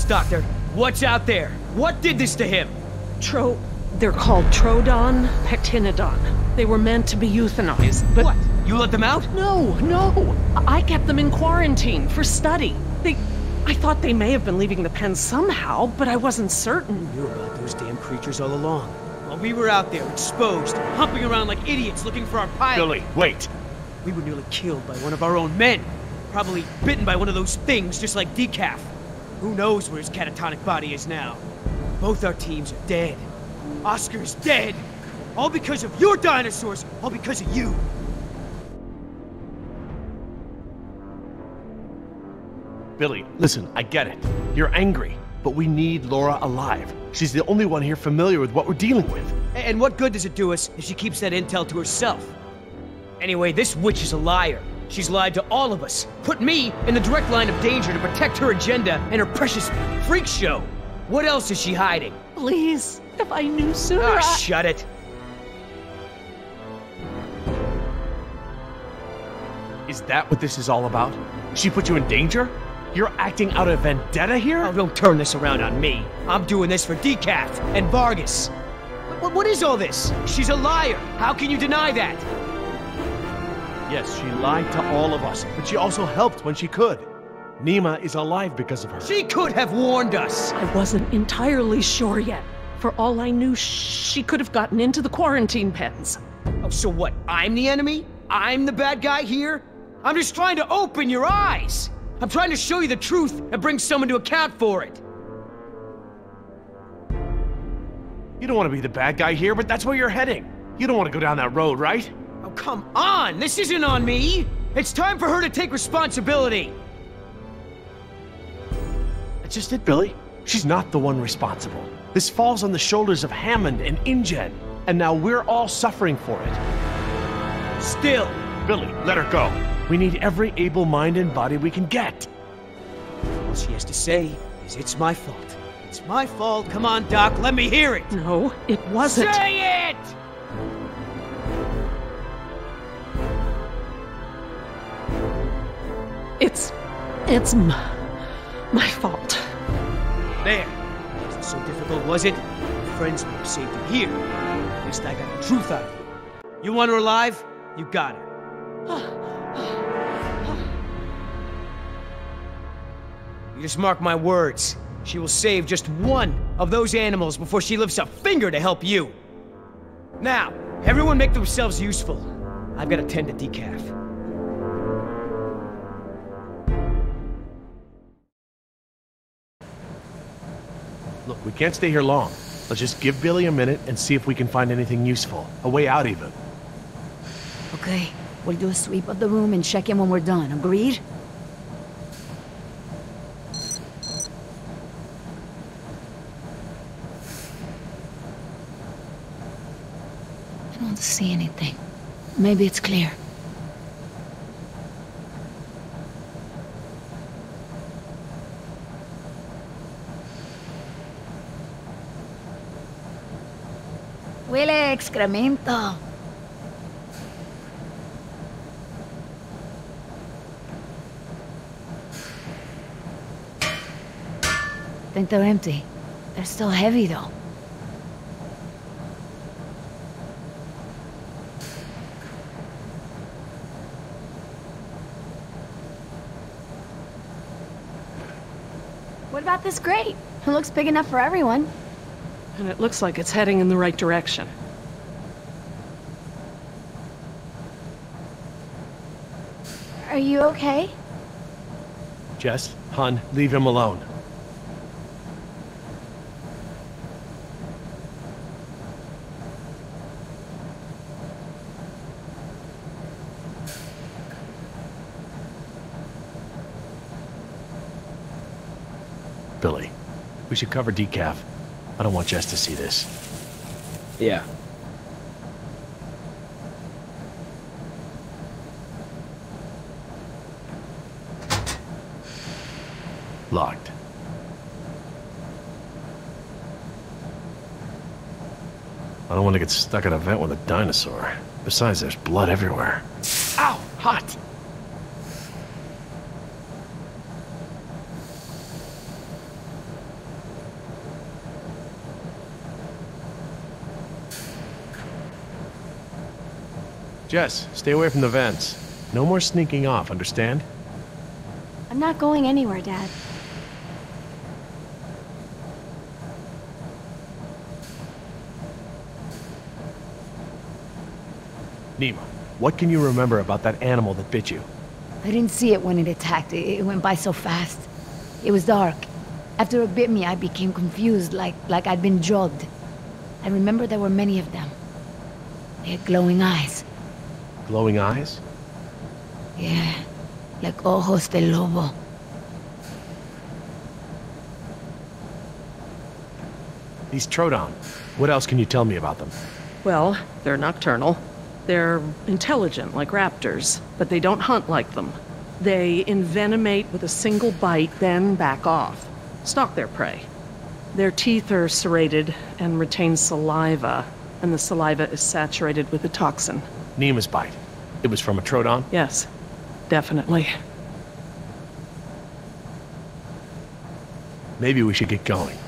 else, Doctor? What's out there? What did this to him? They're called Trodon Pectinodon. They were meant to be euthanized, but... What? You let them out? No. I kept them in quarantine for study. I thought they may have been leaving the pen somehow, but I wasn't certain. Knew about those damn creatures all along. While we were out there, exposed, humping around like idiots looking for our pilot. Billy, wait! We were nearly killed by one of our own men. Probably bitten by one of those things, just like Decaf. Who knows where his catatonic body is now? Both our teams are dead. Oscar's dead. All because of your dinosaurs. All because of you. Billy, listen, I get it. You're angry, but we need Laura alive. She's the only one here familiar with what we're dealing with. And what good does it do us if she keeps that intel to herself? Anyway, this witch is a liar. She's lied to all of us. Put me in the direct line of danger to protect her agenda and her precious freak show. What else is she hiding? Please, if I knew sooner, Ah, shut it. Is that what this is all about? She put you in danger? You're acting out of vendetta here? Oh, don't turn this around on me. I'm doing this for Decaf and Vargas. What is all this? She's a liar. How can you deny that? Yes, she lied to all of us, but she also helped when she could. Nima is alive because of her. She could have warned us. I wasn't entirely sure yet. For all I knew, she could have gotten into the quarantine pens. Oh, so what? I'm the enemy? I'm the bad guy here? I'm just trying to open your eyes. I'm trying to show you the truth and bring someone to account for it. You don't want to be the bad guy here, but that's where you're heading. You don't want to go down that road, right? Oh, come on! This isn't on me! It's time for her to take responsibility! That's just it, Billy. She's not the one responsible. This falls on the shoulders of Hammond and InGen, and now we're all suffering for it. Still! Billy, let her go. We need every able mind and body we can get. All she has to say is it's my fault. It's my fault. Come on, Doc, let me hear it! No, it wasn't. Say it! It's my fault. There. Wasn't so difficult, was it? Your friends may have saved you here. At least I got the truth out of you. You want her alive? You got her. You just mark my words. She will save just one of those animals before she lifts a finger to help you. Now, everyone make themselves useful. I've got to tend to Decaf. Look, we can't stay here long. Let's just give Billy a minute and see if we can find anything useful. A way out, even. Okay, we'll do a sweep of the room and check in when we're done. Agreed? I don't see anything. Maybe it's clear. Huele a excremento. Think they're empty. They're still heavy, though. What about this grate? It looks big enough for everyone. And it looks like it's heading in the right direction. Are you okay? Jess, Hun, leave him alone. Billy, we should cover Decaf. I don't want Jess to see this. Yeah. Locked. I don't want to get stuck at a vent with a dinosaur. Besides, there's blood everywhere. Ow! Hot! Jess, stay away from the vents. No more sneaking off, understand? I'm not going anywhere, Dad. Nima, what can you remember about that animal that bit you? I didn't see it when it attacked. It went by so fast. It was dark. After it bit me, I became confused, like I'd been drugged. I remember there were many of them. They had glowing eyes. Glowing eyes? Yeah, like ojos de lobo. These Troodon. What else can you tell me about them? Well, they're nocturnal. They're intelligent, like raptors, but they don't hunt like them. They envenomate with a single bite, then back off. Stalk their prey. Their teeth are serrated and retain saliva, and the saliva is saturated with a toxin. Nima's bite. It was from a Troodon? Yes, definitely. Maybe we should get going.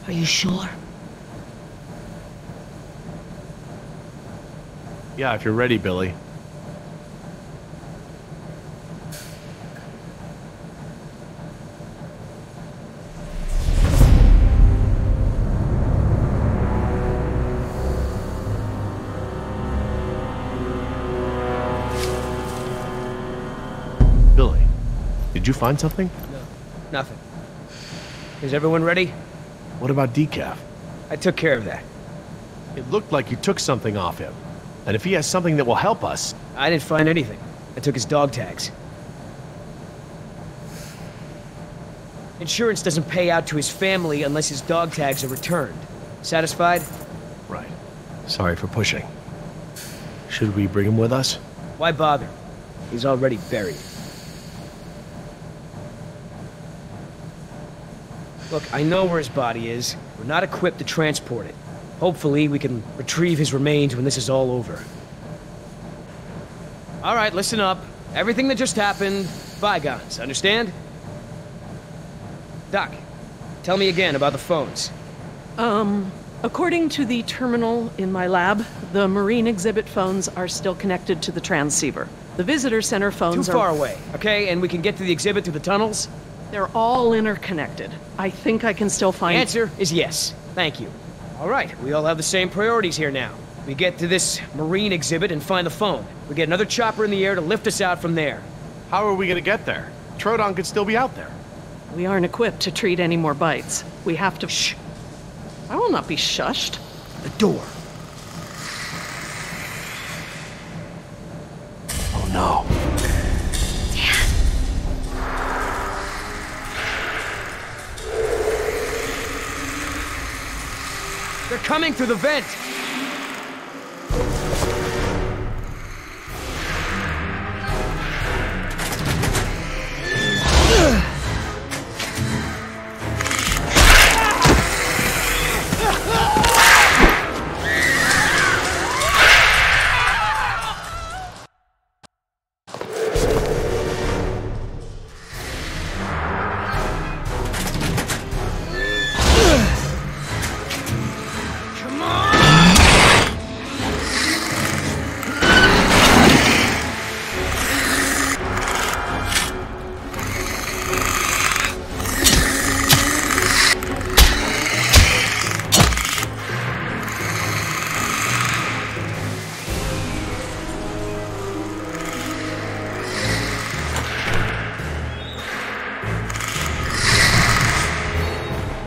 Are you sure? Yeah, if you're ready, Billy. Billy, did you find something? No, nothing. Is everyone ready? What about Decaf? I took care of that. It looked like you took something off him. And if he has something that will help us... I didn't find anything. I took his dog tags. Insurance doesn't pay out to his family unless his dog tags are returned. Satisfied? Right. Sorry for pushing. Should we bring him with us? Why bother? He's already buried. Look, I know where his body is. We're not equipped to transport it. Hopefully, we can retrieve his remains when this is all over. All right, listen up. Everything that just happened, bygones, understand? Doc, tell me again about the phones. According to the terminal in my lab, the marine exhibit phones are still connected to the transceiver. The visitor center phones Too far away, okay? And we can get to the exhibit through the tunnels? They're all interconnected. I think I can still find... The answer is yes. Thank you. All right, we all have the same priorities here now. We get to this marine exhibit and find the phone. We get another chopper in the air to lift us out from there. How are we gonna get there? Troodon could still be out there. We aren't equipped to treat any more bites. We have to... Shh! I will not be shushed. The door. Oh no. They're coming through the vent!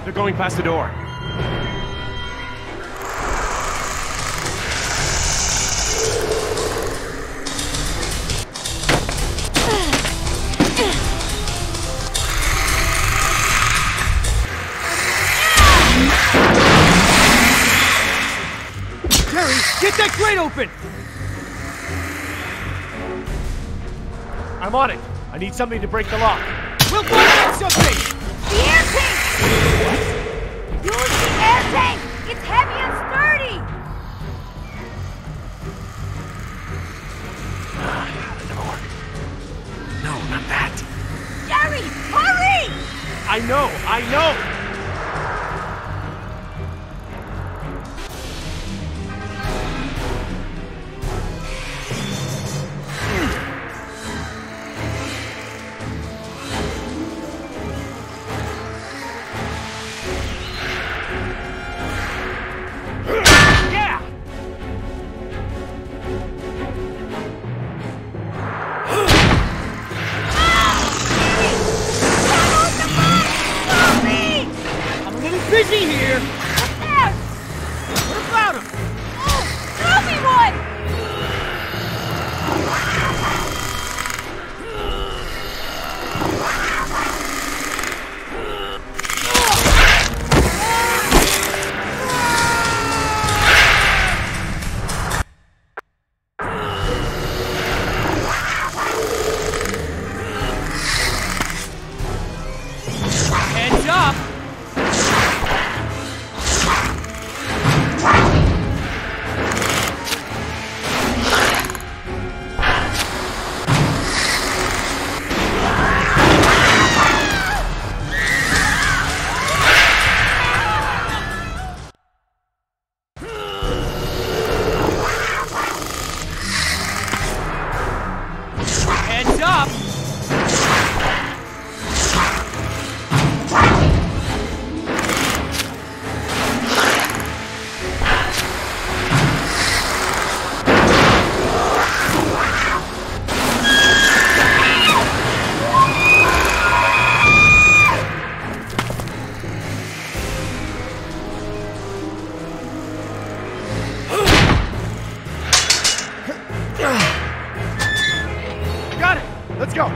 They're going past the door. Jerry, get that grate open! I'm on it. I need something to break the lock. We'll find something! The air tank! Use the air tank! It's heavy and sturdy! That'll never work. No, not that. Jerry, hurry! I know! getting busy here! There! What about him? Oh, throw me one! Heads up! Heads up! Got it! Let's go!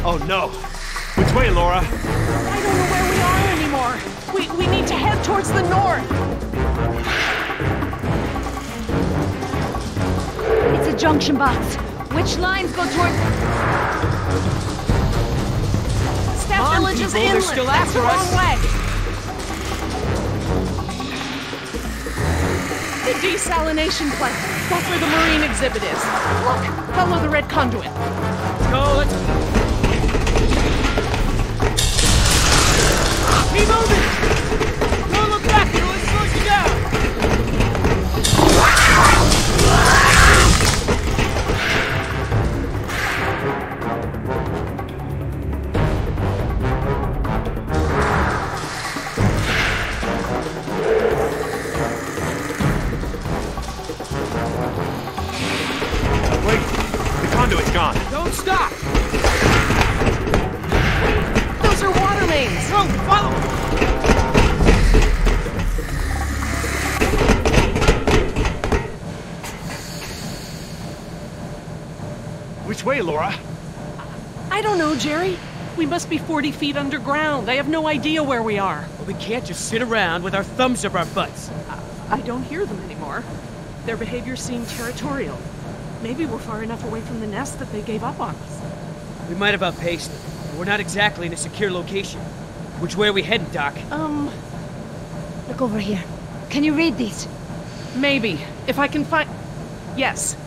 Oh no! Which way, Laura? I don't know where we are anymore. We need to head towards the north. It's a junction box. Which lines go towards... Staff Come on, Village is people, they're inland. still That's the after wrong us. way. The desalination plant. That's where the marine exhibit is. Look, follow the red conduit. Go, let's... Keep moving! Don't look back, it'll slow you down! Wait, the conduit's gone. Don't stop! Those are water mains. No, follow! Which way, Laura? I don't know, Jerry. We must be 40 feet underground. I have no idea where we are. Well, we can't just sit around with our thumbs up our butts. I don't hear them anymore. Their behavior seemed territorial. Maybe we're far enough away from the nest that they gave up on us. We might have outpaced them. But we're not exactly in a secure location. Which way are we heading, Doc? Look over here. Can you read these? Maybe. If I can find... Yes,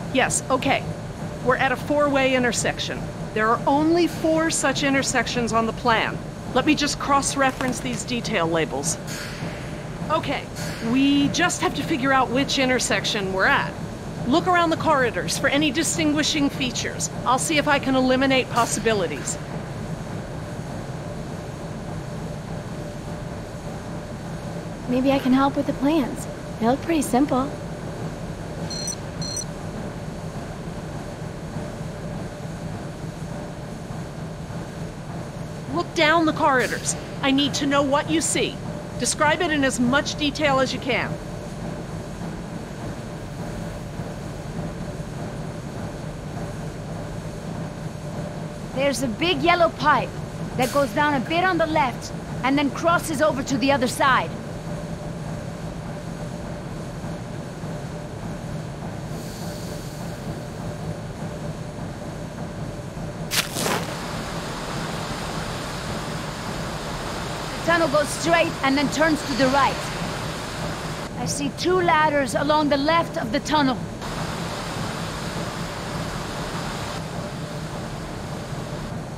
okay. We're at a 4-way intersection. There are only 4 such intersections on the plan. Let me just cross-reference these detail labels. Okay, we just have to figure out which intersection we're at. Look around the corridors for any distinguishing features. I'll see if I can eliminate possibilities. Maybe I can help with the plans. They look pretty simple. Look down the corridors. I need to know what you see. Describe it in as much detail as you can. There's a big yellow pipe that goes down a bit on the left and then crosses over to the other side. The tunnel goes straight and then turns to the right. I see 2 ladders along the left of the tunnel.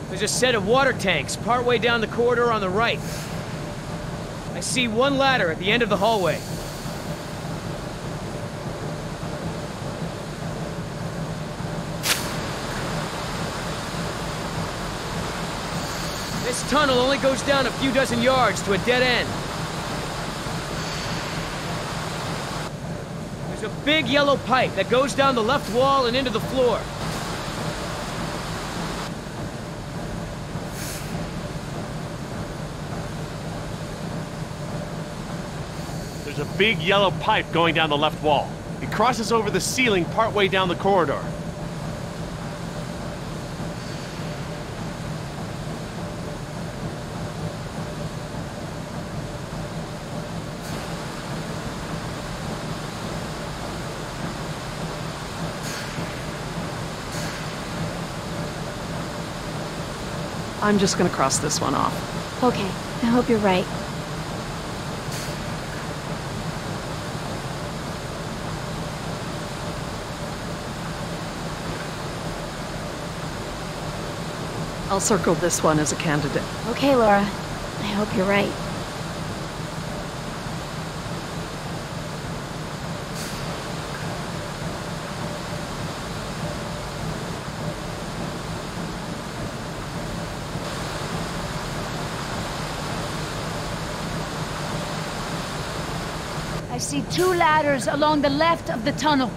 There's a set of water tanks partway down the corridor on the right. I see 1 ladder at the end of the hallway. This tunnel only goes down a few dozen yards to a dead end. There's a big yellow pipe that goes down the left wall and into the floor. There's a big yellow pipe going down the left wall. It crosses over the ceiling partway down the corridor. I'm just gonna cross this one off. Okay, I hope you're right. I'll circle this one as a candidate. Okay, Laura. I hope you're right. I see 2 ladders along the left of the tunnel.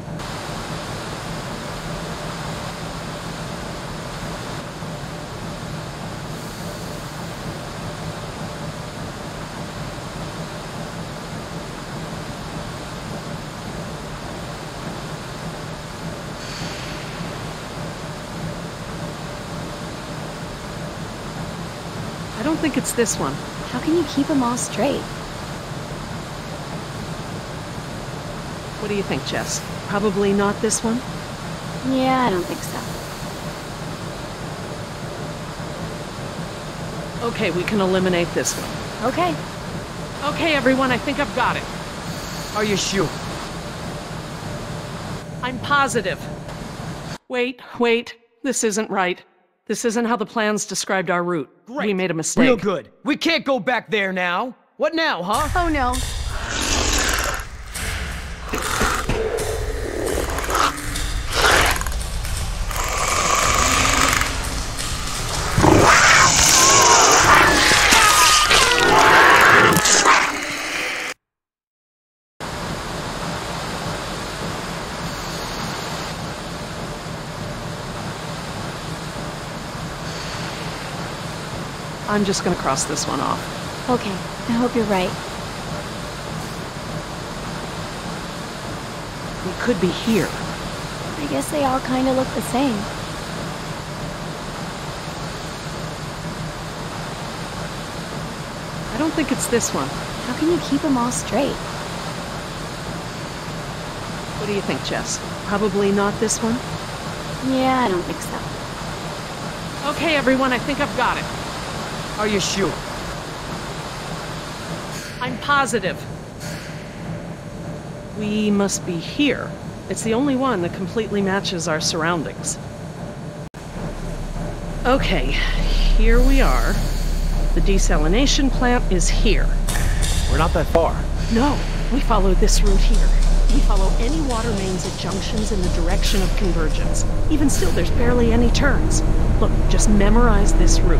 I don't think it's this one. How can you keep them all straight? What do you think, Jess? Probably not this one? Yeah, I don't think so. Okay, we can eliminate this one. Okay. Okay, everyone, I think I've got it. Are you sure? I'm positive. Wait. This isn't right. This isn't how the plans described our route. Great. We made a mistake. Real good. We can't go back there now. What now, huh? Oh no. I'm just gonna cross this one off. Okay, I hope you're right. We could be here. I guess they all kind of look the same. I don't think it's this one. How can you keep them all straight? What do you think, Jess? Probably not this one? Yeah, I don't think so. Okay, everyone, I think I've got it. Are you sure? I'm positive. We must be here. It's the only one that completely matches our surroundings. Okay, here we are. The desalination plant is here. We're not that far. No, we follow this route here. We follow any water mains at junctions in the direction of convergence. Even still, there's barely any turns. Look, just memorize this route.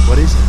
What is it?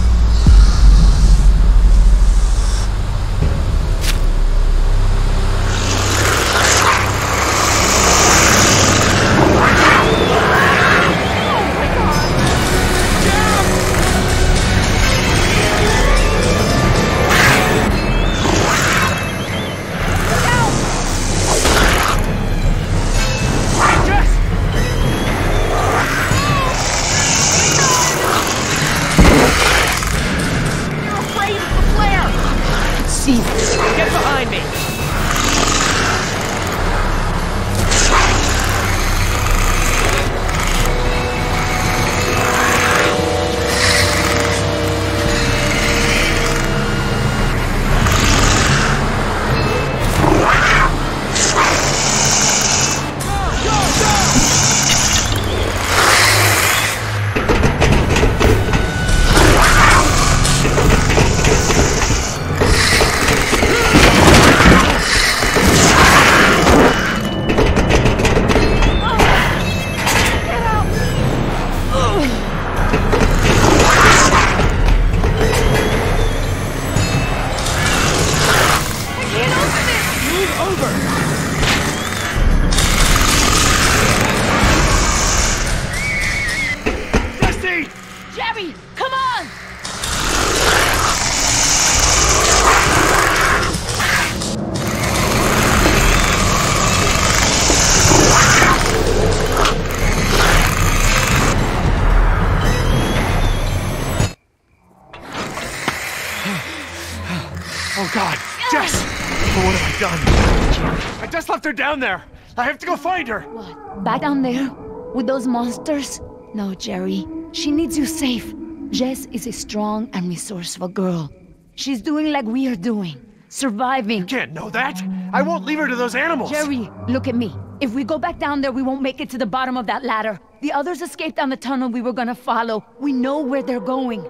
God! Jess! Oh, what have I done? I just left her down there! I have to go find her! What? Back down there? With those monsters? No, Jerry. She needs you safe. Jess is a strong and resourceful girl. She's doing like we are doing. Surviving. You can't know that! I won't leave her to those animals! Jerry, look at me. If we go back down there, we won't make it to the bottom of that ladder. The others escaped down the tunnel we were gonna follow. We know where they're going.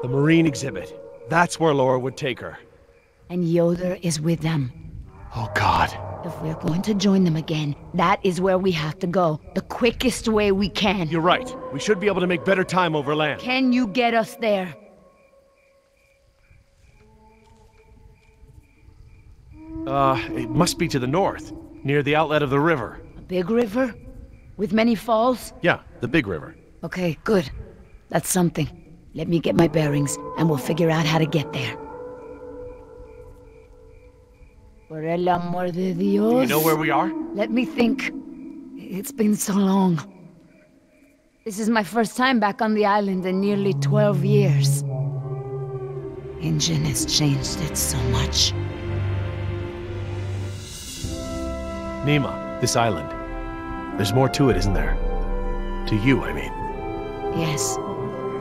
The marine exhibit. That's where Laura would take her. And Yoder is with them. Oh, God. If we're going to join them again, that is where we have to go. The quickest way we can. You're right. We should be able to make better time over land. Can you get us there? It must be to the north, near the outlet of the river. A big river? With many falls? Yeah, the big river. Okay, good. That's something. Let me get my bearings, and we'll figure out how to get there. Por el amor de Dios. Do you know where we are? Let me think. It's been so long. This is my first time back on the island in nearly 12 years. Ingen has changed it so much. Nima, this island. There's more to it, isn't there? To you, I mean. Yes.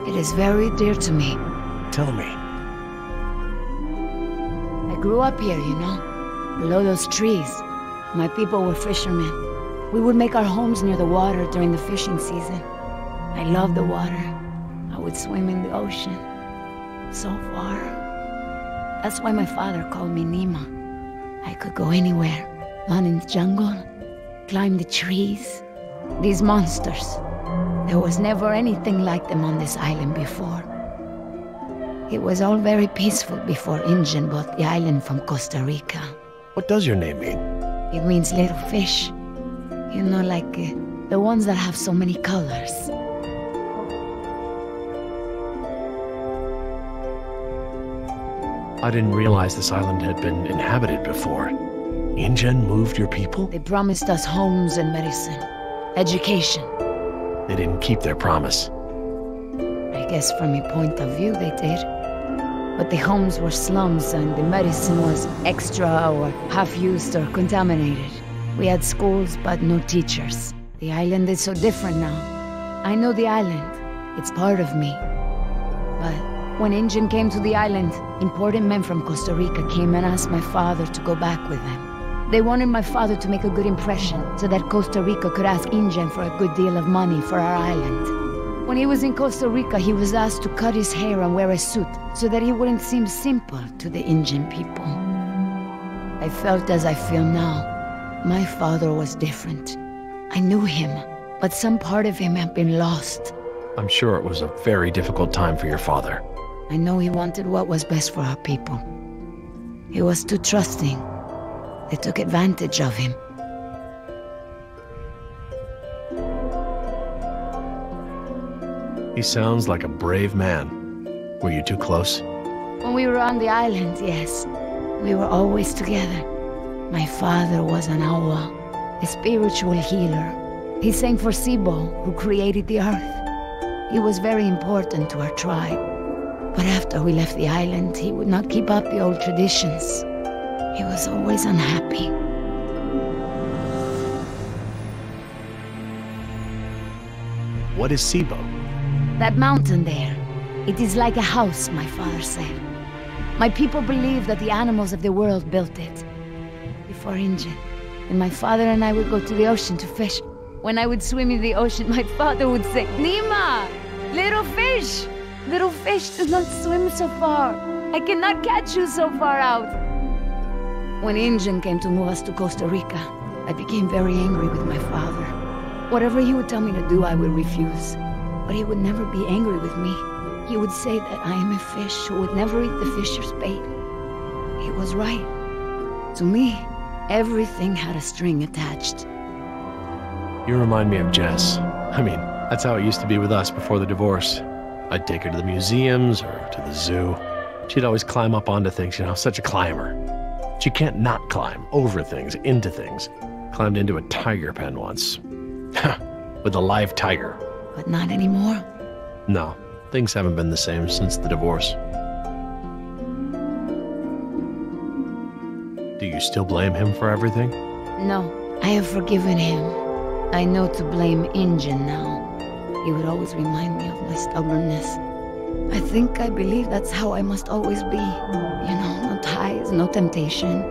It is very dear to me. Tell me. I grew up here, you know, below those trees. My people were fishermen. We would make our homes near the water during the fishing season. I loved the water. I would swim in the ocean. So far. That's why my father called me Nima. I could go anywhere. Run in the jungle, climb the trees. These monsters. There was never anything like them on this island before. It was all very peaceful before Ingen bought the island from Costa Rica. What does your name mean? It means little fish. You know, like the ones that have so many colors. I didn't realize this island had been inhabited before. Ingen moved your people? They promised us homes and medicine. Education. They didn't keep their promise. I guess from a point of view they did. But the homes were slums and the medicine was extra or half-used or contaminated. We had schools but no teachers. The island is so different now. I know the island. It's part of me. But when Ingen came to the island, important men from Costa Rica came and asked my father to go back with them. They wanted my father to make a good impression, so that Costa Rica could ask Ingen for a good deal of money for our island. When he was in Costa Rica, he was asked to cut his hair and wear a suit, so that he wouldn't seem simple to the Ingen people. I felt as I feel now. My father was different. I knew him, but some part of him had been lost. I'm sure it was a very difficult time for your father. I know he wanted what was best for our people. He was too trusting. They took advantage of him. He sounds like a brave man. Were you too close? When we were on the island, yes. We were always together. My father was an awa, a spiritual healer. He sang for Sibo, who created the earth. He was very important to our tribe. But after we left the island, he would not keep up the old traditions. He was always unhappy. What is Sibo? That mountain there. It is like a house, my father said. My people believe that the animals of the world built it. Before Ingen. And my father and I would go to the ocean to fish. When I would swim in the ocean, my father would say, Nima! Little fish! Little fish, do not swim so far. I cannot catch you so far out. When Ingen came to move us to Costa Rica, I became very angry with my father. Whatever he would tell me to do, I would refuse. But he would never be angry with me. He would say that I am a fish who would never eat the fisher's bait. He was right. To me, everything had a string attached. You remind me of Jess. I mean, that's how it used to be with us before the divorce. I'd take her to the museums or to the zoo. She'd always climb up onto things, you know, such a climber. She can't not climb over things, into things. Climbed into a tiger pen once. With a live tiger. But not anymore? No, things haven't been the same since the divorce. still blame him for everything? No, I have forgiven him. I know to blame Ingen now. He would always remind me of my stubbornness. I think I believe that's how I must always be. You know, no ties, no temptation.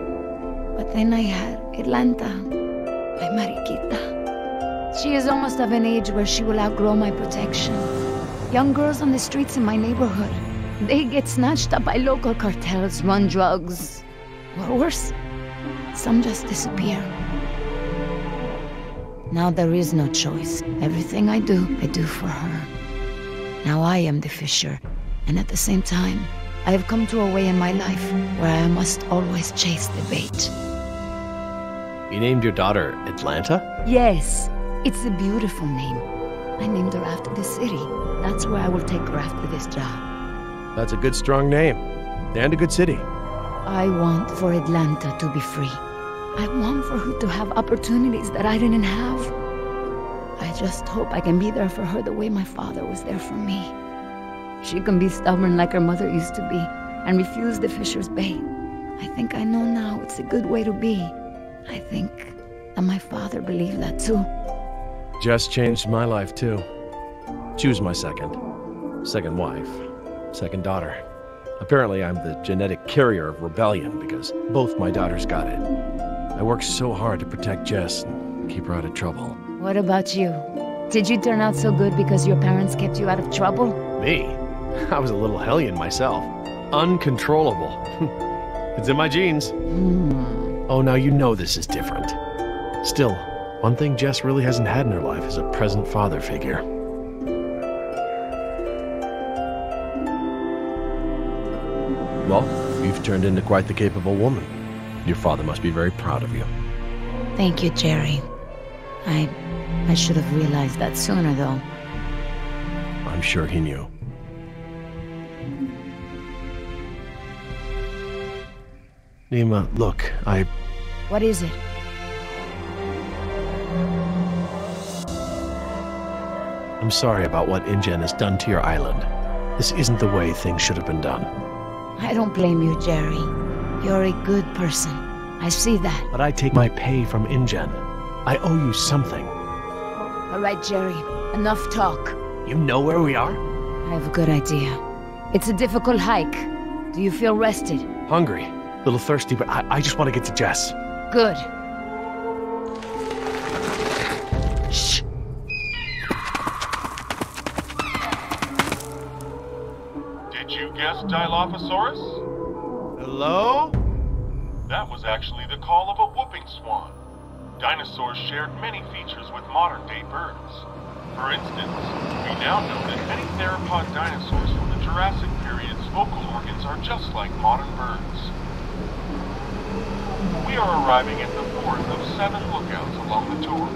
But then I had Atlanta, my Mariquita. She is almost of an age where she will outgrow my protection. Young girls on the streets in my neighborhood, they get snatched up by local cartels, run drugs, or worse, some just disappear. Now there is no choice. Everything I do for her. Now I am the fisher, and at the same time, I have come to a way in my life where I must always chase the bait. You named your daughter Atlanta? Yes, it's a beautiful name. I named her after the city. That's where I will take her after this job. That's a good, strong name. And a good city. I want for Atlanta to be free. I want for her to have opportunities that I didn't have. I just hope I can be there for her the way my father was there for me. She can be stubborn like her mother used to be, and refuse the fisher's bait. I think I know now it's a good way to be. I think that my father believed that too. Jess changed my life too. She was my second wife, second daughter. Apparently I'm the genetic carrier of rebellion because both my daughters got it. I worked so hard to protect Jess and keep her out of trouble. What about you? Did you turn out so good because your parents kept you out of trouble? Me? I was a little hellion myself. Uncontrollable. It's in my genes. Oh, now you know this is different. Still, one thing Jess really hasn't had in her life is a present father figure. Well, you've turned into quite the capable woman. Your father must be very proud of you. Thank you, Jerry. I should have realized that sooner, though. I'm sure he knew. Nima, look, What is it? I'm sorry about what Ingen has done to your island. This isn't the way things should have been done. I don't blame you, Jerry. You're a good person. I see that. But I take my pay from Ingen. I owe you something. All right, Jerry. Enough talk. You know where we are? I have a good idea. It's a difficult hike. Do you feel rested? Hungry. A little thirsty, but I just want to get to Jess. Good. Shh. Did you guess Dilophosaurus? Hello? That was actually the call of a whooping swan. Dinosaurs shared many features with modern-day birds. For instance, we now know that many theropod dinosaurs from the Jurassic period's vocal organs are just like modern birds. We are arriving at the fourth of 7 lookouts along the tour.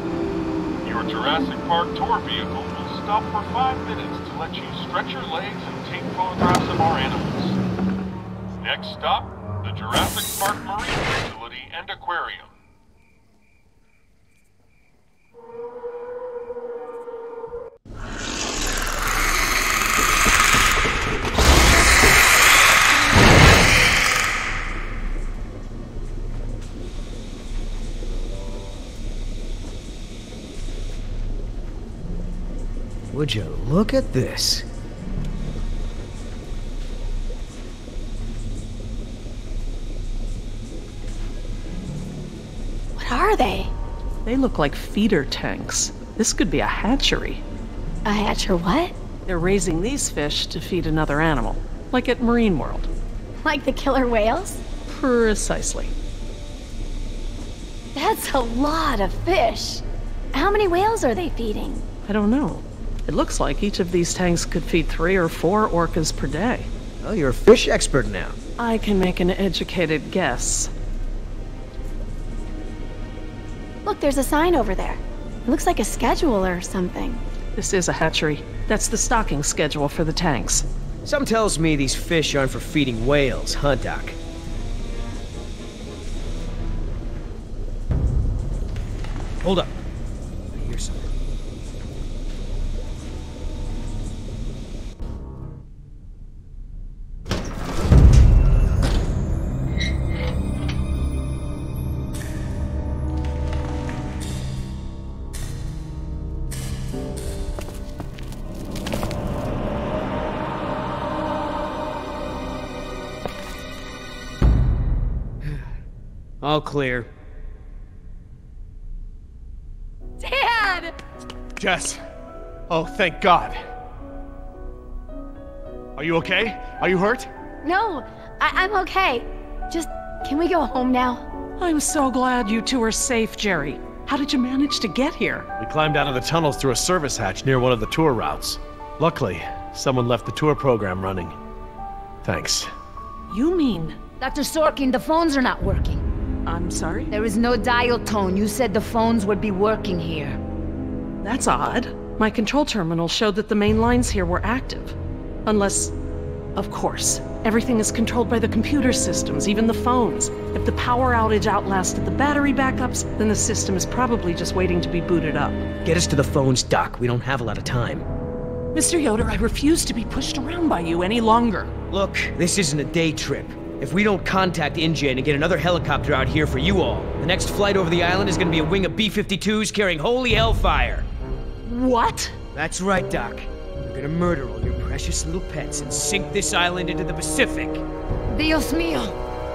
Your Jurassic Park tour vehicle will stop for 5 minutes to let you stretch your legs and take photographs of our animals. Next stop, the Jurassic Park Marine Facility and Aquarium. Would you look at this? What are they? They look like feeder tanks. This could be a hatchery. A hatcher what? They're raising these fish to feed another animal, like at Marine World. Like the killer whales? Precisely. That's a lot of fish. How many whales are they feeding? I don't know. It looks like each of these tanks could feed 3 or 4 orcas per day. Well, you're a fish expert now. I can make an educated guess. Look, there's a sign over there. It looks like a schedule or something. This is a hatchery. That's the stocking schedule for the tanks. Some tells me these fish aren't for feeding whales, huh, Doc? Hold up. I hear something. All clear. Dad! Jess! Oh, thank God. Are you okay? Are you hurt? No, I'm okay. Just, can we go home now? I'm so glad you two are safe, Jerry. How did you manage to get here? We climbed out of the tunnels through a service hatch near one of the tour routes. Luckily, someone left the tour program running. Thanks. You mean... Dr. Sorkin, the phones are not working. I'm sorry? There is no dial tone. You said the phones would be working here. That's odd. My control terminal showed that the main lines here were active. Unless... Of course, everything is controlled by the computer systems, even the phones. If the power outage outlasted the battery backups, then the system is probably just waiting to be booted up. Get us to the phones, Doc. We don't have a lot of time. Mr. Yoder, I refuse to be pushed around by you any longer. Look, this isn't a day trip. If we don't contact InGen and get another helicopter out here for you all, the next flight over the island is gonna be a wing of B-52s carrying holy hellfire. What? That's right, Doc. We're gonna murder all your precious little pets and sink this island into the Pacific. Dios mío.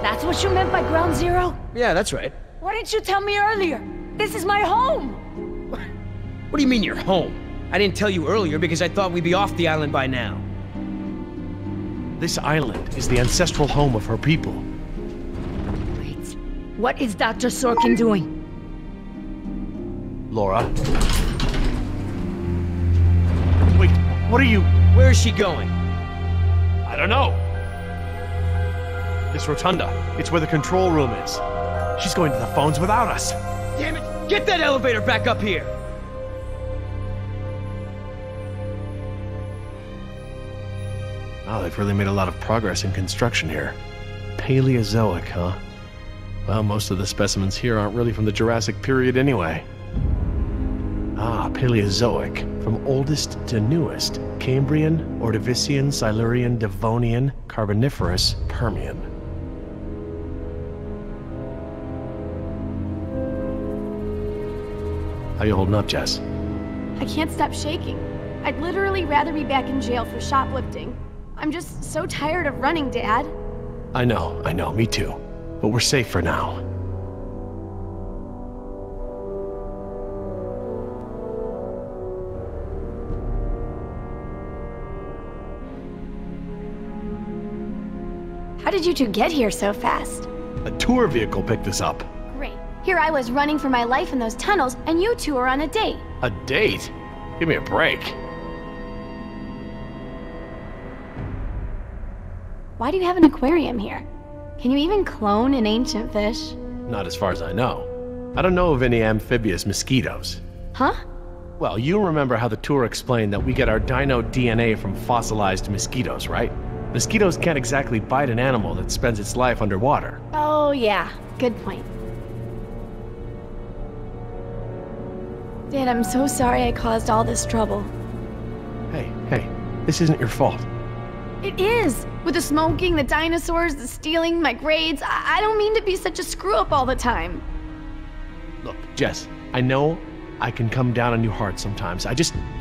That's what you meant by Ground Zero? Yeah, that's right. Why didn't you tell me earlier? This is my home! What do you mean you're home? I didn't tell you earlier because I thought we'd be off the island by now. This island is the ancestral home of her people. Wait. What is Dr. Sorkin doing? Laura. Wait, what are you... Where is she going? I don't know. This rotunda. It's where the control room is. She's going to the phones without us. Damn it! Get that elevator back up here! Oh, they've really made a lot of progress in construction here. Paleozoic, huh? Well, most of the specimens here aren't really from the Jurassic period anyway. Ah, Paleozoic. From oldest to newest. Cambrian, Ordovician, Silurian, Devonian, Carboniferous, Permian. How you holding up, Jess? I can't stop shaking. I'd literally rather be back in jail for shoplifting. I'm just so tired of running, Dad. I know, me too. But we're safe for now. How did you two get here so fast? A tour vehicle picked us up. Great. Here I was running for my life in those tunnels, and you two are on a date. A date? Give me a break. Why do you have an aquarium here? Can you even clone an ancient fish? Not as far as I know. I don't know of any amphibious mosquitoes. Huh? Well, you remember how the tour explained that we get our dino DNA from fossilized mosquitoes, right? Mosquitoes can't exactly bite an animal that spends its life underwater. Oh, yeah. Good point. Dad, I'm so sorry I caused all this trouble. Hey, this isn't your fault. It is! With the smoking, the dinosaurs, the stealing, my grades, I don't mean to be such a screw-up all the time. Look, Jess, I know I can come down on you hard sometimes. I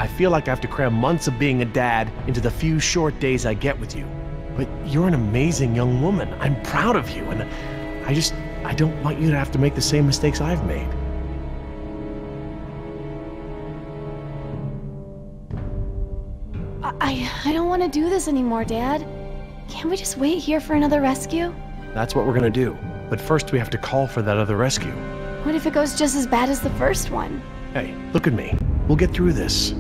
feel like I have to cram months of being a dad into the few short days I get with you. But you're an amazing young woman. I'm proud of you, and I don't want you to have to make the same mistakes I've made. I don't want to do this anymore, Dad. Can't we just wait here for another rescue? That's what we're gonna do. But first we have to call for that other rescue. What if it goes just as bad as the first one? Hey, look at me. We'll get through this.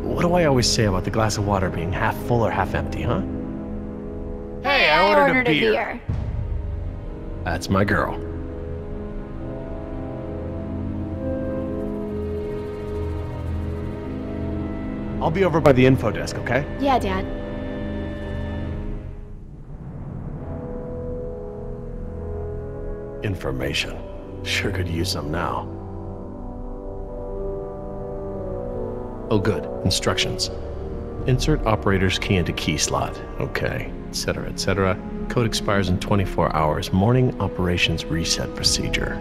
What do I always say about the glass of water being half full or half empty, huh? Hey, I ordered a beer. That's my girl. I'll be over by the info desk, okay? Yeah, Dad. Information. Sure could use some now. Oh good, instructions. Insert operator's key into key slot. Okay, etc., etc. Code expires in 24 hours. Morning operations reset procedure.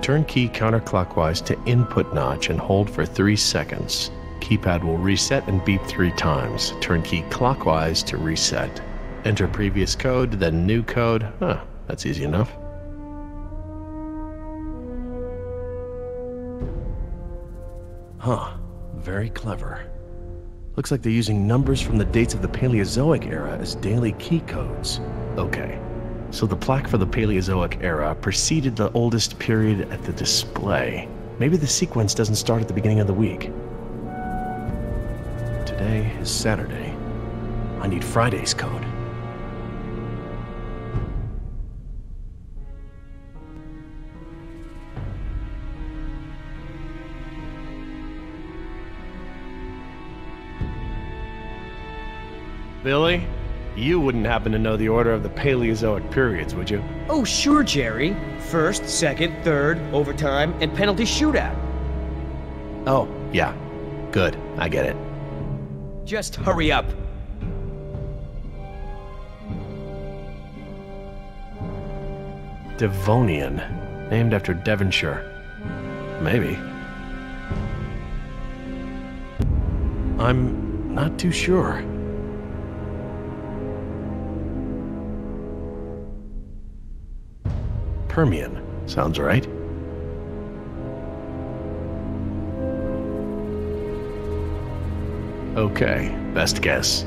Turn key counterclockwise to input notch and hold for 3 seconds. Keypad will reset and beep 3 times. Turn key clockwise to reset. Enter previous code, then new code. Huh, that's easy enough. Huh. Very clever. Looks like they're using numbers from the dates of the Paleozoic era as daily key codes. Okay. So the plaque for the Paleozoic era preceded the oldest period at the display. Maybe the sequence doesn't start at the beginning of the week. Today is Saturday. I need Friday's code. Billy, you wouldn't happen to know the order of the Paleozoic periods, would you? Oh, sure, Jerry. First, second, third, overtime, and penalty shootout. Oh, yeah. Good. I get it. Just hurry up. Devonian. Named after Devonshire. Maybe. I'm not too sure. Permian. Sounds right. Okay, best guess.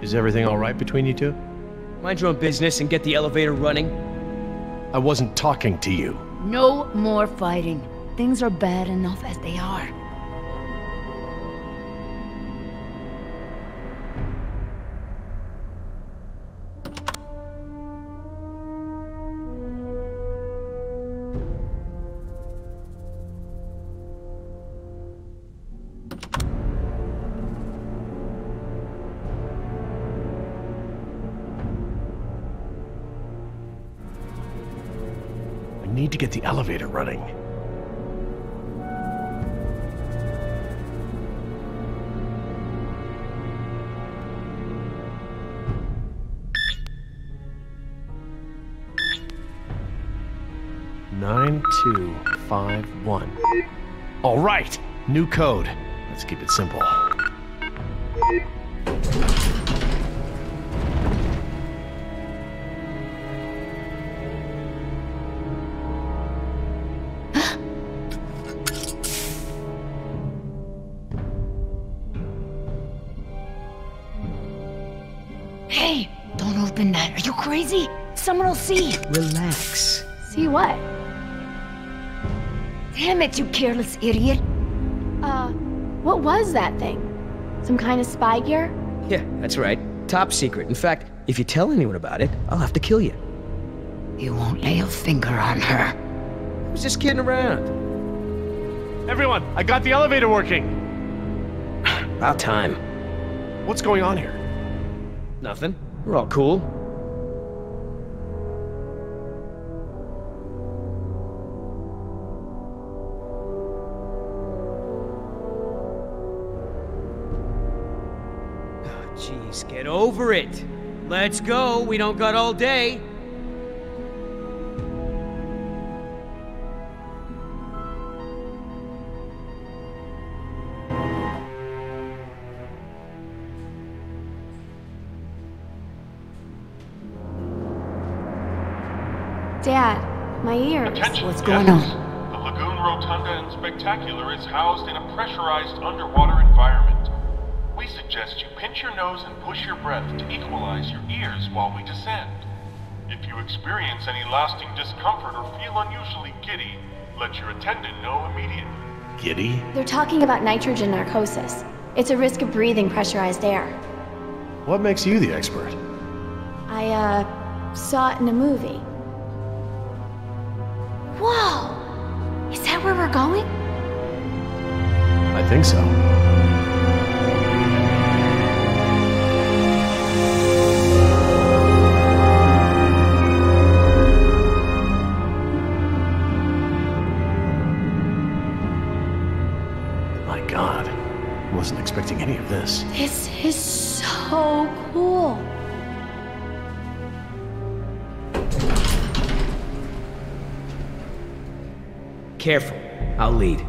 Is everything all right between you two? Mind your own business and get the elevator running. I wasn't talking to you. No more fighting. Things are bad enough as they are. I need to get the elevator running. Nine, 2, 5, 1. All right, new code. Let's keep it simple. Hey, don't open that. Are you crazy? Someone will see. Relax. See what? Damn it, you careless idiot. What was that thing? Some kind of spy gear? Yeah, that's right. Top secret. In fact, if you tell anyone about it, I'll have to kill you. You won't lay a finger on her. I was just kidding around. Everyone, I got the elevator working. About time. What's going on here? Nothing. We're all cool. Jeez, get over it. Let's go. We don't got all day. Dad, my ears. Attention, What's going guests. on? The Lagoon Rotunda and Spectacular is housed in a pressurized underwater environment. We suggest you pinch your nose and push your breath to equalize your ears while we descend. If you experience any lasting discomfort or feel unusually giddy, let your attendant know immediately. Giddy? They're talking about nitrogen narcosis. It's a risk of breathing pressurized air. What makes you the expert? I, saw it in a movie. Whoa! Is that where we're going? I think so. My God, wasn't expecting any of this. This is so cool. careful. I'll lead.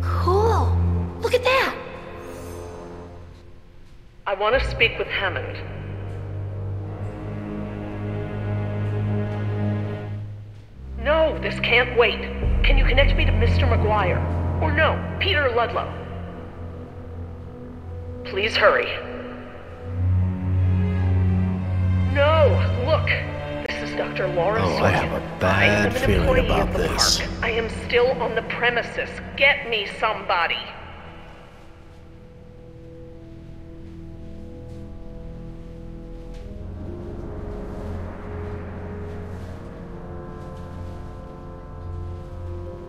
Cool. Look at that. I want to speak with Hammond. No, this can't wait. Can you connect me to Mr. McGuire? Or no, Peter Ludlow? Please hurry. No, look. This is Dr. Laura Oh, I have Sawyer. a bad I am an feeling employee about of the this. park. I am still on the premises. Get me somebody.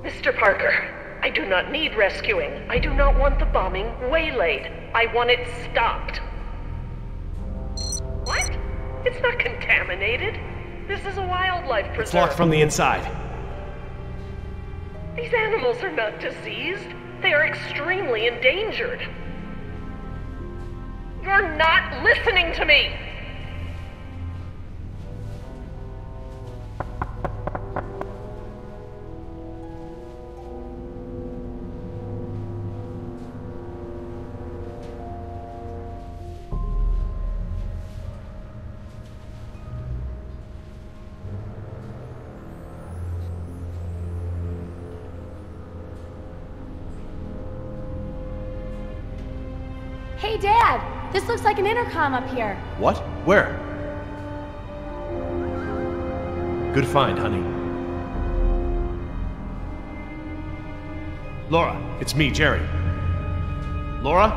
Mr. Parker, I do not need rescuing. I do not want the bombing waylaid. I want it stopped. What? It's not contaminated. This is a wildlife preserve. It's locked from the inside. These animals are not diseased. They are extremely endangered. You're not listening to me! Hey, Dad. This looks like an intercom up here. What? Where? Good find, honey. Laura, it's me, Jerry. Laura?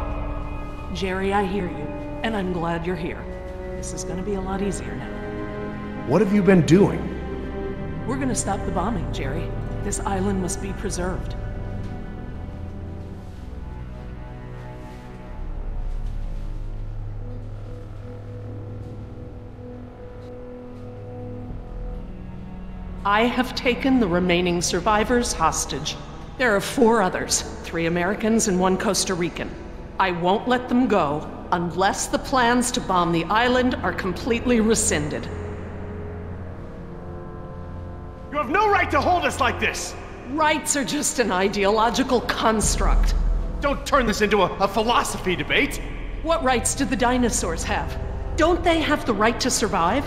Jerry, I hear you, and I'm glad you're here. This is gonna be a lot easier now. What have you been doing? We're gonna stop the bombing, Jerry. This island must be preserved. I have taken the remaining survivors hostage. There are 4 others, 3 Americans and 1 Costa Rican. I won't let them go unless the plans to bomb the island are completely rescinded. You have no right to hold us like this! Rights are just an ideological construct. Don't turn this into a philosophy debate! What rights do the dinosaurs have? Don't they have the right to survive?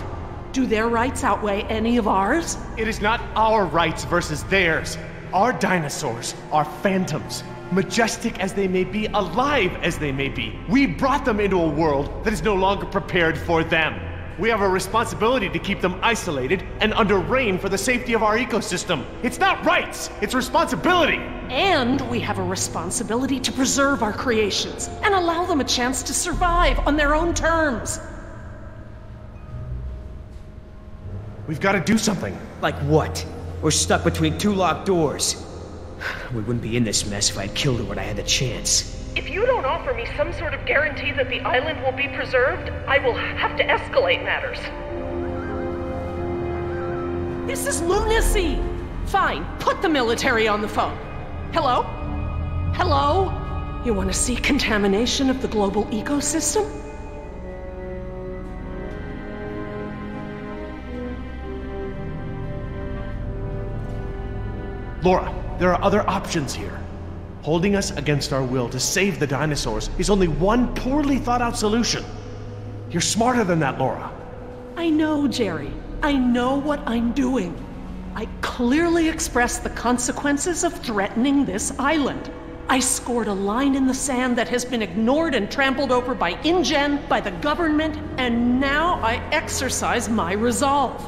Do their rights outweigh any of ours? It is not our rights versus theirs. Our dinosaurs are phantoms. Majestic as they may be, alive as they may be. We brought them into a world that is no longer prepared for them. We have a responsibility to keep them isolated and under rein for the safety of our ecosystem. It's not rights, it's responsibility. And we have a responsibility to preserve our creations and allow them a chance to survive on their own terms. We've got to do something. Like what? We're stuck between 2 locked doors. We wouldn't be in this mess if I'd killed her when I had the chance. If you don't offer me some sort of guarantee that the island will be preserved, I will have to escalate matters. This is lunacy! Fine, put the military on the phone. Hello? Hello? You want to see contamination of the global ecosystem? Laura, there are other options here. Holding us against our will to save the dinosaurs is only one poorly thought out solution. You're smarter than that, Laura. I know, Jerry. I know what I'm doing. I clearly expressed the consequences of threatening this island. I scored a line in the sand that has been ignored and trampled over by InGen, by the government, and now I exercise my resolve.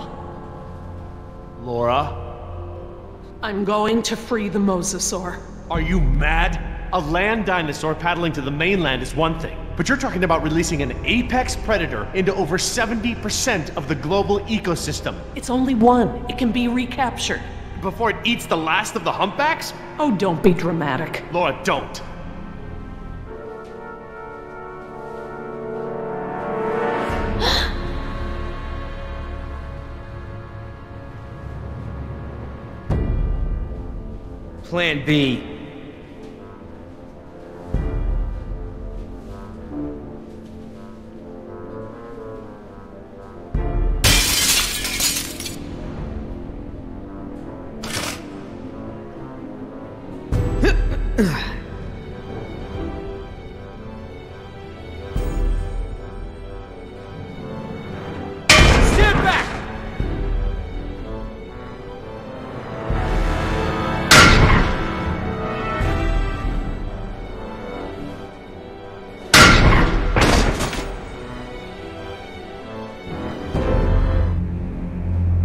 Laura? I'm going to free the mosasaur. Are you mad? A land dinosaur paddling to the mainland is one thing, but you're talking about releasing an apex predator into over 70% of the global ecosystem. It's only one. It can be recaptured. Before it eats the last of the humpbacks? Oh, don't be dramatic. Laura, don't. Plan B. Stand back!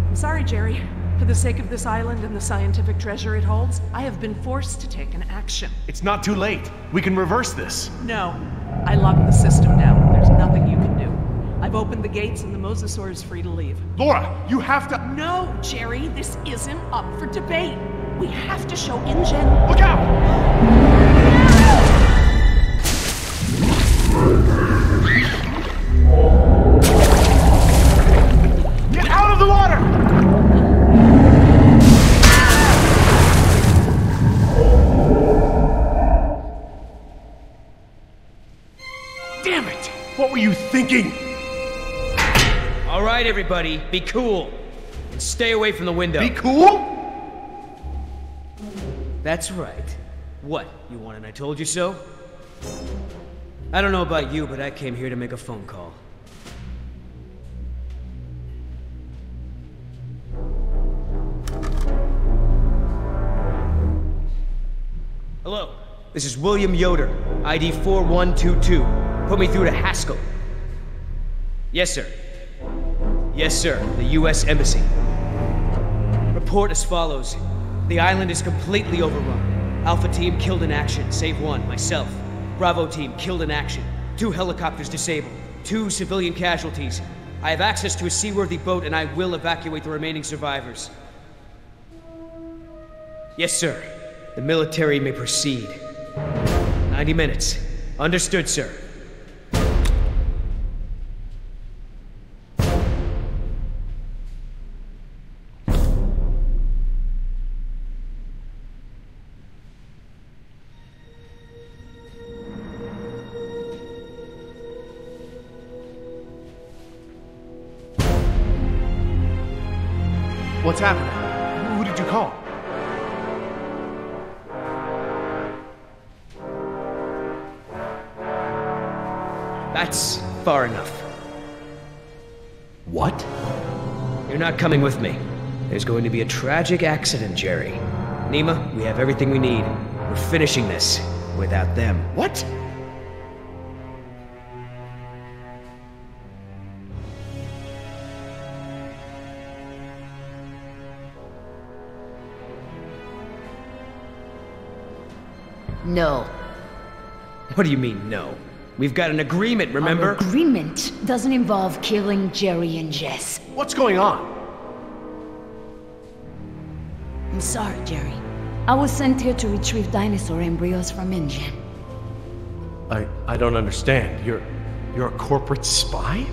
I'm sorry, Jerry. For the sake of this island and the scientific treasure it holds, I have been forced to take an action. It's not too late. We can reverse this. No. I locked the system down. There's nothing you can do. I've opened the gates and the Mosasaur is free to leave. Laura, you have to... No, Jerry, this isn't up for debate. We have to show InGen. Look out! Get out of the water! Damn it! What were you thinking? All right, everybody, be cool. And stay away from the window. Be cool? That's right. What, you want an I told you so? I don't know about you, but I came here to make a phone call. Hello, this is William Yoder, ID 4122. Put me through to Haskell. Yes, sir. Yes, sir, the U.S. Embassy. Report as follows. The island is completely overrun. Alpha team killed in action, save one, myself. Bravo team killed in action. 2 helicopters disabled. 2 civilian casualties. I have access to a seaworthy boat and I will evacuate the remaining survivors. Yes, sir. The military may proceed. 90 minutes. Understood, sir. What's happening? Who did you call? That's far enough. What? You're not coming with me. There's going to be a tragic accident, Jerry. Nima, we have everything we need. We're finishing this without them. What? No. What do you mean, no? We've got an agreement, remember? Our agreement doesn't involve killing Jerry and Jess. What's going on? I'm sorry, Jerry. I was sent here to retrieve dinosaur embryos from InGen. I don't understand. You're a corporate spy?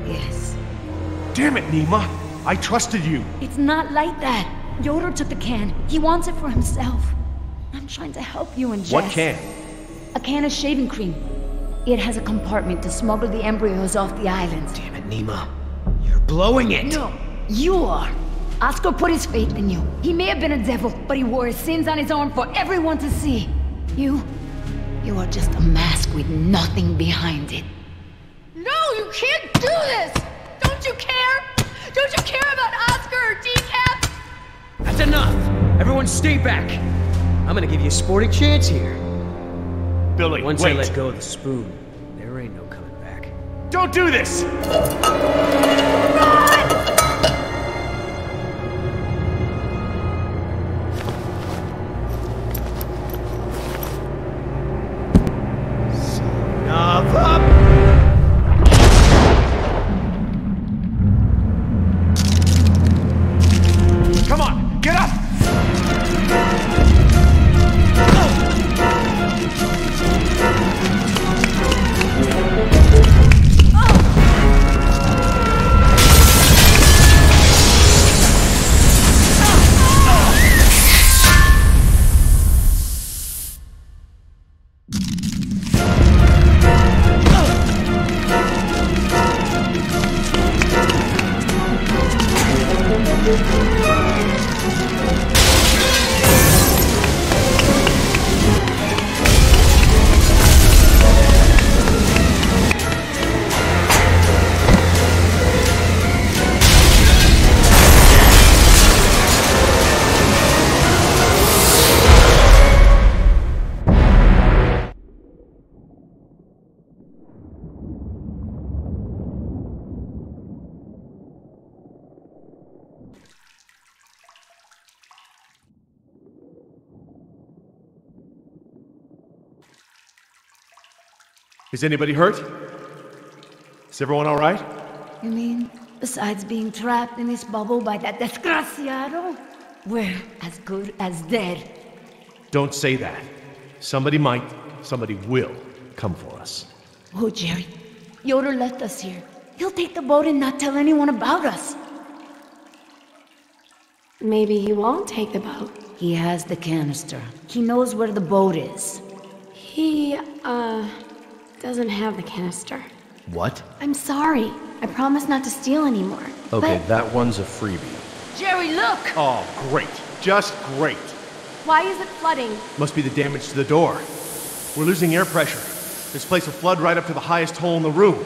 Yes. Damn it, Nima. I trusted you. It's not like that. Yoder took the can. He wants it for himself. I'm trying to help you and Jess. What can? A can of shaving cream. It has a compartment to smuggle the embryos off the island. Damn it, Nima. You're blowing it! No, you are. Oscar put his faith in you. He may have been a devil, but he wore his sins on his arm for everyone to see. You are just a mask with nothing behind it. No, you can't do this! Don't you care? Don't you care about Oscar or Decaf? That's enough! Everyone stay back! I'm gonna give you a sporting chance here. Billy, Once wait. I let go of the spoon, there ain't no coming back. Don't do this! Come on, get up! Is anybody hurt? Is everyone all right? You mean, besides being trapped in this bubble by that desgraciado, we're as good as dead. Don't say that. Somebody might, somebody will come for us. Oh, Jerry, Yoder left us here. He'll take the boat and not tell anyone about us. Maybe he won't take the boat. He has the canister. He knows where the boat is. He, doesn't have the canister. What? I'm sorry. I promise not to steal anymore. Okay, But that one's a freebie. Jerry, look! Oh, great. Just great. why is it flooding? Must be the damage to the door. We're losing air pressure. This place will flood right up to the highest hole in the room.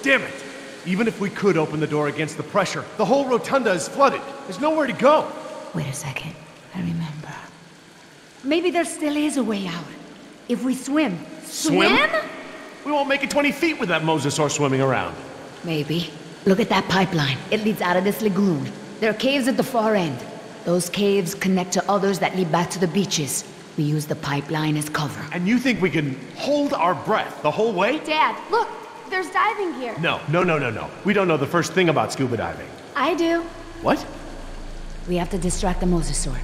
Damn it! Even if we could open the door against the pressure, the whole rotunda is flooded. There's nowhere to go. Wait a second. I remember. Maybe there still is a way out. If we swim. Swim? We won't make it 20 feet with that mosasaur swimming around. Maybe. Look at that pipeline. It leads out of this lagoon. There are caves at the far end. Those caves connect to others that lead back to the beaches. We use the pipeline as cover. And you think we can hold our breath the whole way? Dad, look! There's diving here. No. We don't know the first thing about scuba diving. I do. What? We have to distract the mosasaur.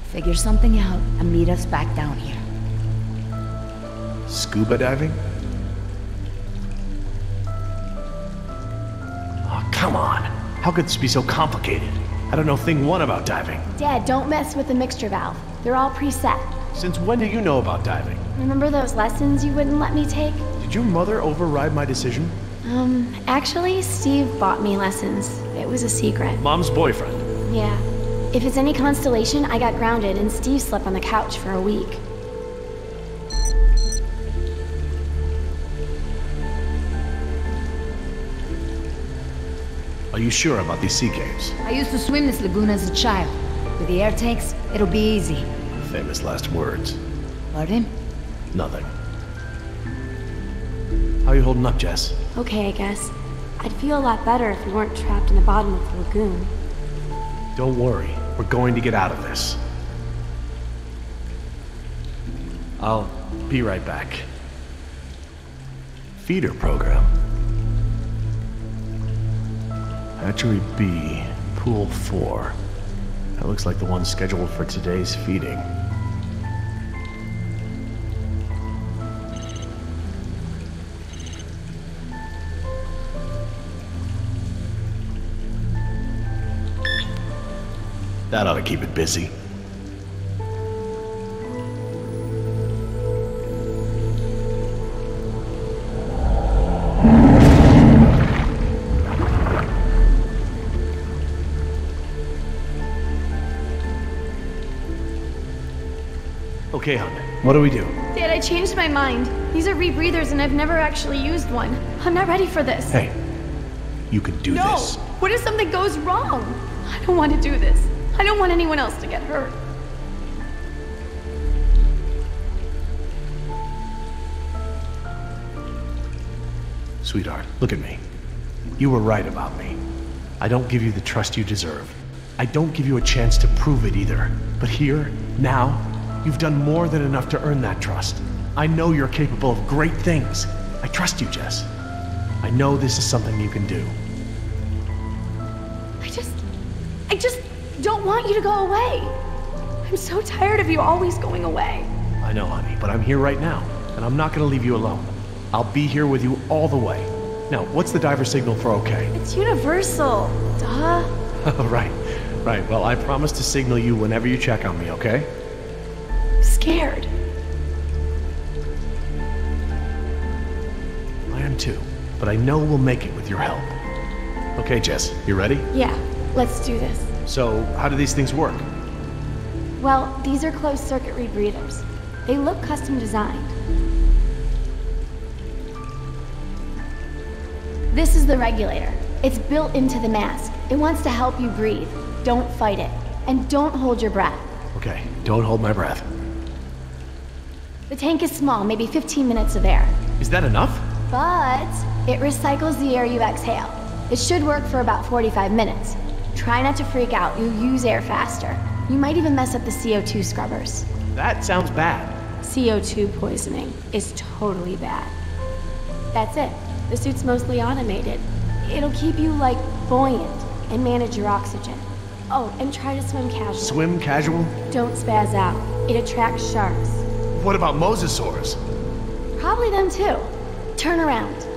Figure something out and meet us back down here. Scuba diving? Oh, come on. How could this be so complicated? I don't know thing one about diving. Dad, don't mess with the mixture valve. They're all preset. Since when do you know about diving? Remember those lessons you wouldn't let me take? Did your mother override my decision? Actually, Steve bought me lessons. It was a secret. Mom's boyfriend. Yeah. If it's any consolation, I got grounded and Steve slept on the couch for a week. Are you sure about these sea caves? I used to swim this lagoon as a child. With the air tanks, it'll be easy. Famous last words. Pardon? Nothing. How are you holding up, Jess? Okay, I guess. I'd feel a lot better if we weren't trapped in the bottom of the lagoon. Don't worry. We're going to get out of this. I'll be right back. Feeder program. Hatchery B, Pool 4. That looks like the one scheduled for today's feeding. That ought to keep it busy. Okay, hon. What do we do? Dad, I changed my mind. These are rebreathers and I've never actually used one. I'm not ready for this. Hey, you can do No! this. What if something goes wrong? I don't want to do this. I don't want anyone else to get hurt. Sweetheart, look at me. You were right about me. I don't give you the trust you deserve. I don't give you a chance to prove it either. But here, now, you've done more than enough to earn that trust. I know you're capable of great things. I trust you, Jess. I know this is something you can do. I just don't want you to go away. I'm so tired of you always going away. I know, honey, but I'm here right now, and I'm not gonna leave you alone. I'll be here with you all the way. Now, what's the diver signal for okay? It's universal. Duh. Right. Well, I promise to signal you whenever you check on me, okay? I'm scared. I am too, but I know we'll make it with your help. Okay, Jess, you ready? Yeah, let's do this. So, how do these things work? Well, these are closed-circuit rebreathers. They look custom designed. This is the regulator. It's built into the mask. It wants to help you breathe. Don't fight it. And don't hold your breath. Okay, don't hold my breath. The tank is small, maybe 15 minutes of air. Is that enough? But it recycles the air you exhale. It should work for about 45 minutes. Try not to freak out. You'll use air faster. You might even mess up the CO2 scrubbers. That sounds bad. CO2 poisoning is totally bad. That's it. The suit's mostly automated. It'll keep you, like, buoyant and manage your oxygen. Oh, and try to swim casual. Swim casual? Don't spaz out. It attracts sharks. What about mosasaurs? Probably them too. Turn around.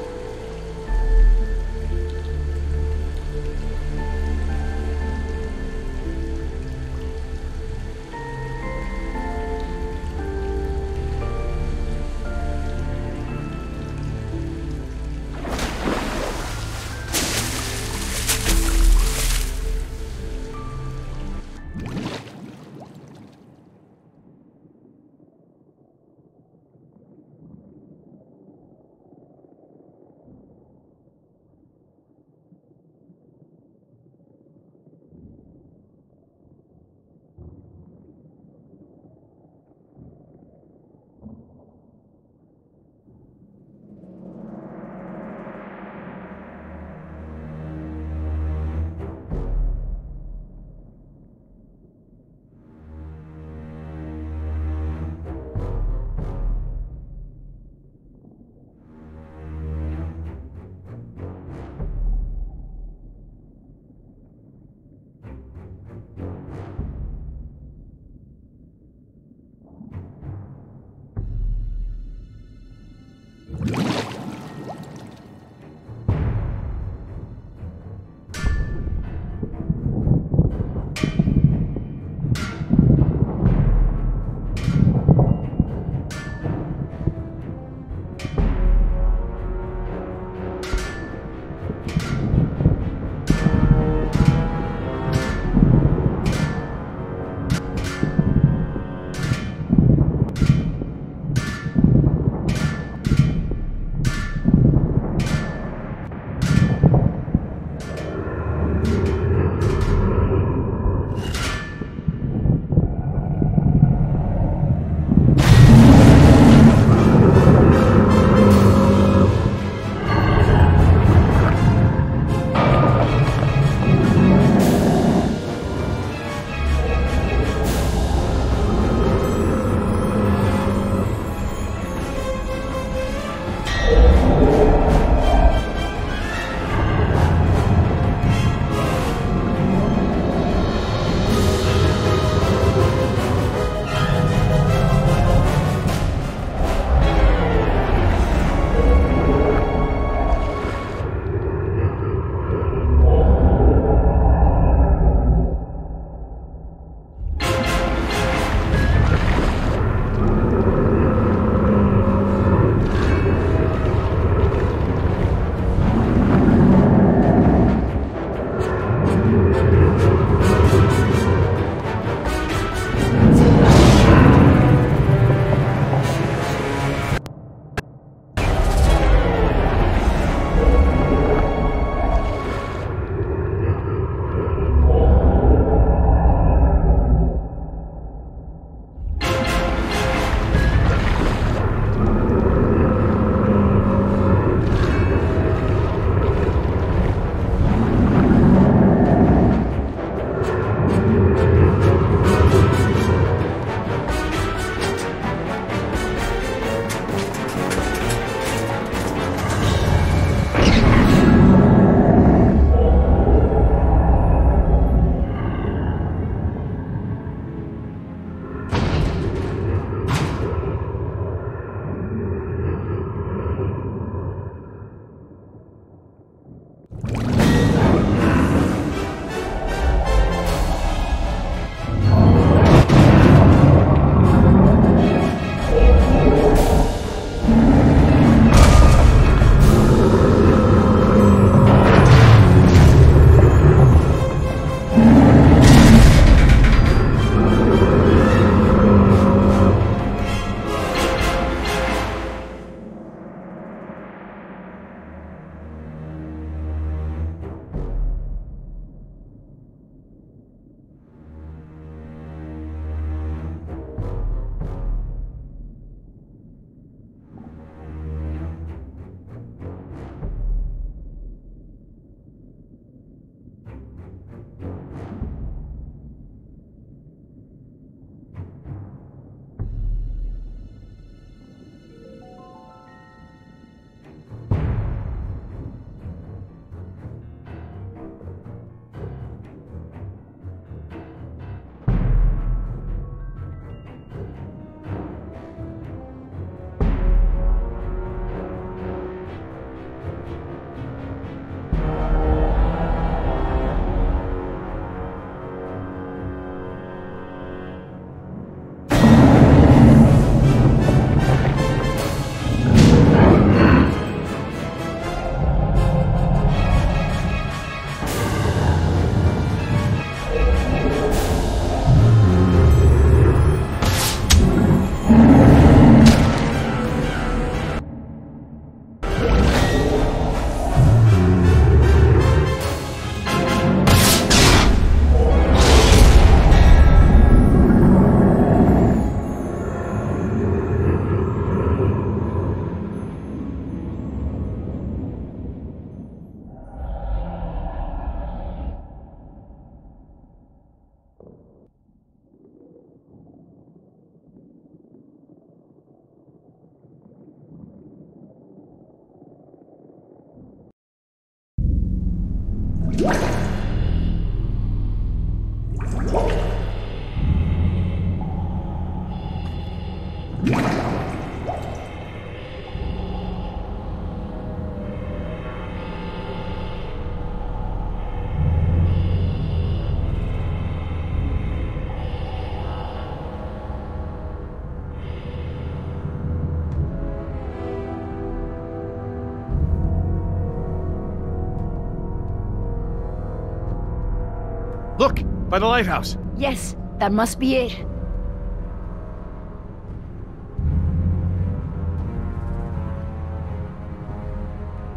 Look! By the lighthouse! Yes, that must be it.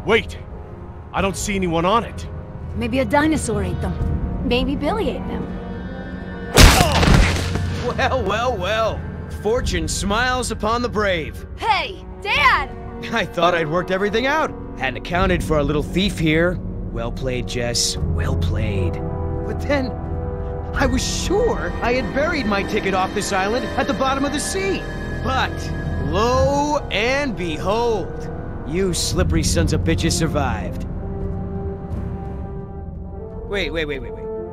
Wait! I don't see anyone on it. Maybe a dinosaur ate them. Maybe Billy ate them. Well, well, well. Fortune smiles upon the brave. Hey, Dad! I thought I'd worked everything out. Hadn't accounted for our little thief here. Well played, Jess. Well played. But then, I was sure I had buried my ticket off this island at the bottom of the sea. But, lo and behold, you slippery sons of bitches survived. Wait.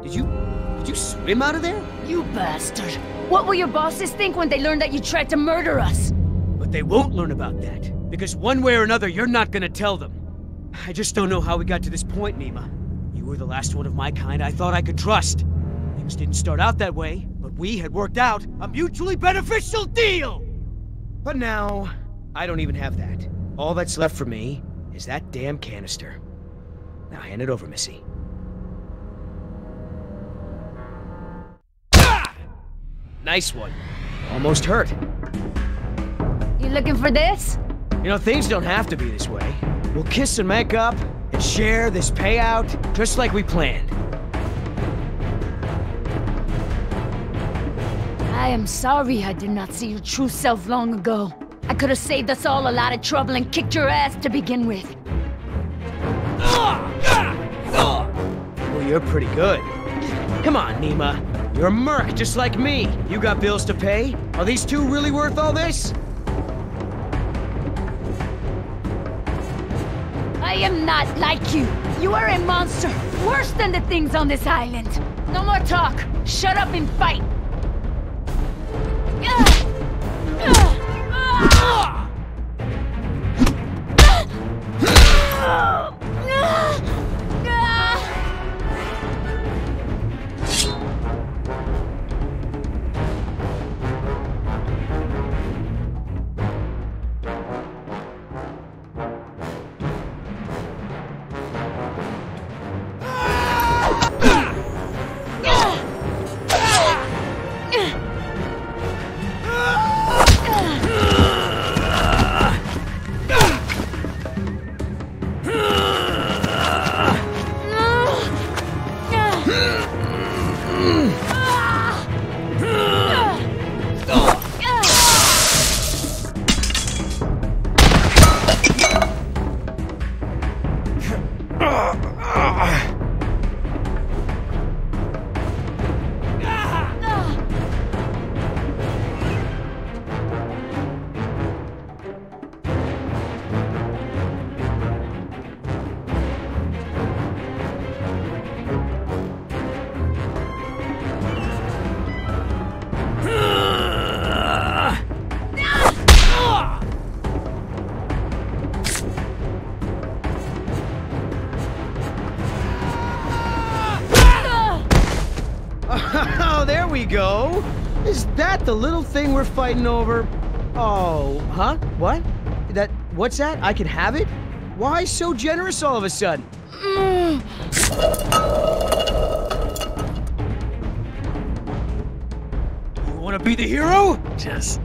Did you swim out of there? You bastard. What will your bosses think when they learn that you tried to murder us? But they won't learn about that, because one way or another, you're not gonna tell them. I just don't know how we got to this point, Nima. You were the last one of my kind I thought I could trust. Things didn't start out that way, but we had worked out a mutually beneficial deal! But now, I don't even have that. All that's left for me is that damn canister. Now hand it over, Missy. Ah! Nice one. Almost hurt. You looking for this? You know, things don't have to be this way. We'll kiss and make up, and share this payout, just like we planned. I am sorry I did not see your true self long ago. I could have saved us all a lot of trouble and kicked your ass to begin with. Well, you're pretty good. Come on, Nima. You're a merc just like me. You got bills to pay. Are these two really worth all this? I am not like you. You are a monster, worse than the things on this island. No more talk. Shut up and fight. Oh, there we go. Is that the little thing we're fighting over? Oh, huh? What? What's that? I can have it? Why so generous all of a sudden? You wanna be the hero? Jess,